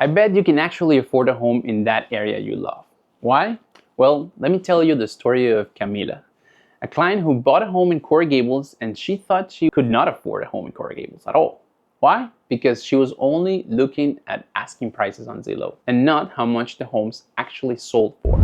I bet you can actually afford a home in that area you love. Why? Well, let me tell you the story of Camila, a client who bought a home in Coral Gables and she thought she could not afford a home in Coral Gables at all. Why? Because she was only looking at asking prices on Zillow and not how much the homes actually sold for.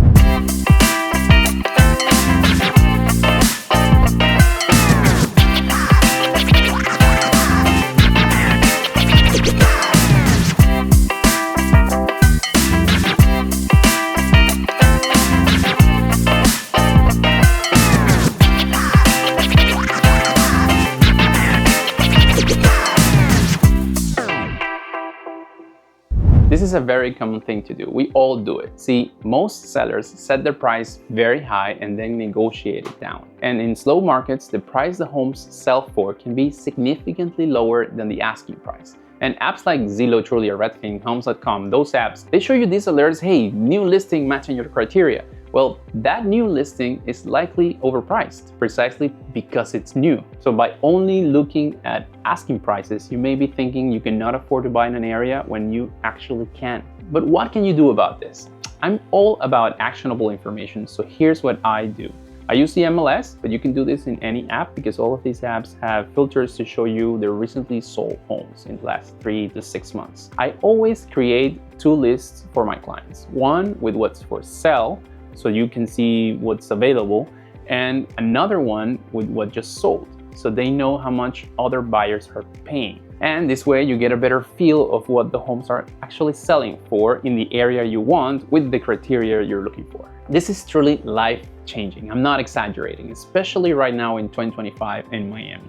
This is a very common thing to do. We all do it. See, most sellers set their price very high and then negotiate it down. And in slow markets, the price the homes sell for can be significantly lower than the asking price. And apps like Zillow, Trulia, Redfin, Homes.com, those apps, they show you these alerts, hey, new listing matching your criteria. Well, that new listing is likely overpriced precisely because it's new. So by only looking at asking prices, you may be thinking you cannot afford to buy in an area when you actually can. But what can you do about this? I'm all about actionable information, so here's what I do. I use the MLS, but you can do this in any app because all of these apps have filters to show you the recently sold homes in the last 3 to 6 months. I always create 2 lists for my clients. One with what's for sale, so you can see what's available, and another one with what just sold, so they know how much other buyers are paying. And this way you get a better feel of what the homes are actually selling for in the area you want with the criteria you're looking for. This is truly life-changing. I'm not exaggerating, especially right now in 2025 in Miami.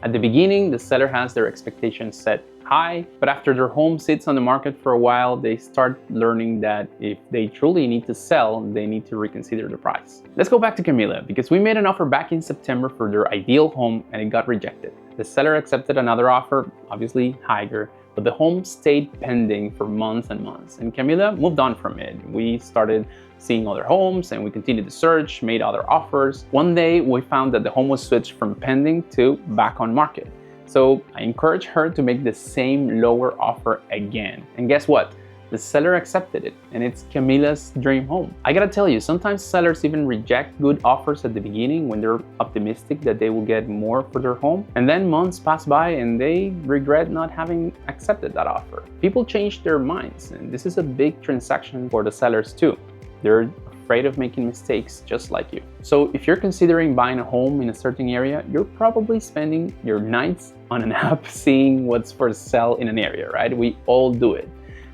At the beginning, the seller has their expectations set high, but after their home sits on the market for a while, they start learning that if they truly need to sell, they need to reconsider the price. Let's go back to Camila, because we made an offer back in September for their ideal home and it got rejected. The seller accepted another offer, obviously higher, but the home stayed pending for months and months, and Camila moved on from it. We started seeing other homes and we continued to search, made other offers. One day we found that the home was switched from pending to back on market. So I encouraged her to make the same lower offer again. And guess what? The seller accepted it, and it's Camila's dream home. I gotta tell you, sometimes sellers even reject good offers at the beginning when they're optimistic that they will get more for their home. And then months pass by and they regret not having accepted that offer. People change their minds, and this is a big transaction for the sellers too. They're afraid of making mistakes just like you. So if you're considering buying a home in a certain area, you're probably spending your nights on an app seeing what's for sale in an area, right? We all do it.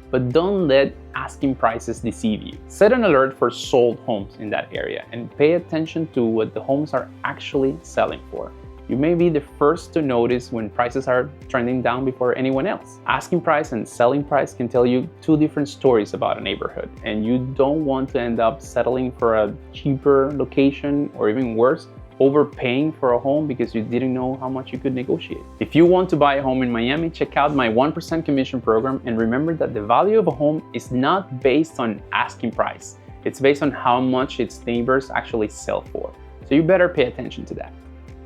But don't let asking prices deceive you. Set an alert for sold homes in that area and pay attention to what the homes are actually selling for. You may be the first to notice when prices are trending down before anyone else. Asking price and selling price can tell you 2 different stories about a neighborhood, and you don't want to end up settling for a cheaper location, or even worse, overpaying for a home because you didn't know how much you could negotiate. If you want to buy a home in Miami, check out my 1% commission program, and remember that the value of a home is not based on asking price. It's based on how much its neighbors actually sell for. So you better pay attention to that.